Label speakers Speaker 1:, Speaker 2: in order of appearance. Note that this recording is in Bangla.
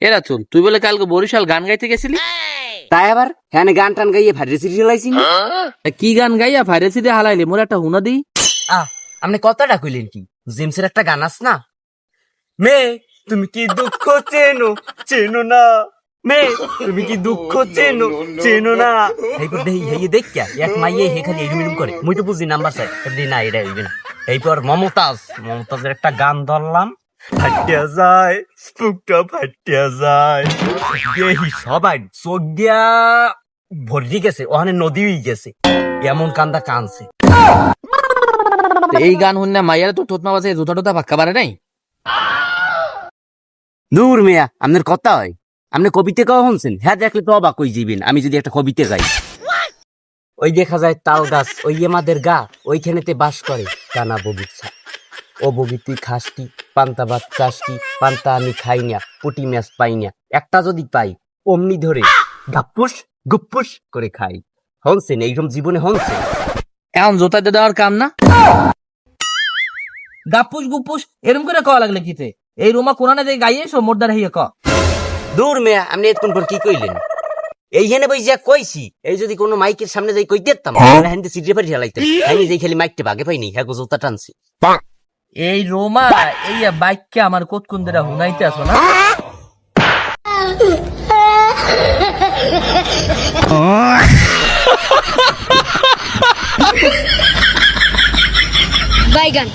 Speaker 1: এরা চল, তুই বলে কালকে বরিশাল গান গাইতে গেছিলি?
Speaker 2: তাই আবার হ্যাঁ গান টান গাইয়ে ভাইরে সিটি চালাইছি।
Speaker 1: কি গান গাইয়া ফাইরেসি দিয়ে হালাইলি? মোর একটা হুনা দিই।
Speaker 2: আপনি কথাটা কইলেন কি? জেমসের একটা গান আস না, মে তুমি কি দুঃখ চেনো চেনো না, মে তুমি কি দুঃখ চেনো চেনো না। এইপর দেখি হেয়ে দেখ এক মাইয়ে হে খালি এরুম করে, মুই তো বুঝি নাম্বার চাই না, এটা হইবে না। এইপর মমতাজের একটা গান ধরলাম, ফাটিয়া যায় বুকটা ফাটিয়া যায়, দেখি সবাই চোখ দিয়া ভরি গেছে, ওখানে নদী হয়ে গেছে, এমন কান্দা কানছে।
Speaker 1: এই গান শুননা মাইয়ারা তো তোতমা বাজে জুতা টুতা পাক্কা পারে নাই।
Speaker 2: দূর মিয়া, আপনার কথা হয়, আপনি কবিতা গাওয়া শুনছেন? হ্যাঁ দেখলে তো অবাক হয়ে যাবেন আমি যদি একটা কবিতা গাই। ওই দেখা যায় তাল গাছ, ওই আমাদের গা, ওইখানেতে বাস করে কানা বগিচা। ও বগিতি খাসটি পান্তা ভাত চাষটি, পান্তা আমি খাই না, পুটি মাছ পাই না, একটা যদি পাই অমনি ধরে গাপ্পুস গুপ্পুস করে খাই। হনছেন এইরকম জীবনে হনছেন?
Speaker 1: এখন জোতা দিয়ে দেওয়ার কাম না। গাপুস গুপুস এরম করে কওয়া লাগলে কিতে? এই রোমা কোরআনে যে গাইয়েছো মোরদার হইয়া ক।
Speaker 2: দূর মেয়া, আপনি এতক্ষণ পর কি কইলেন? এইখানে বই যা কইছি, এই যদি কোনো মাইকের সামনে যাই কই দিতাম, হ্যান্ডে সিটে পারি হেলাইতাম। আমি যেই খালি মাইকটা ভাগে পাইনি, হ্যাঁ জোতা টানছি।
Speaker 1: এই রোমা এই বাইককে আমার কোতকুন দেরা হুনাইতে আসো না।
Speaker 3: বাইগান।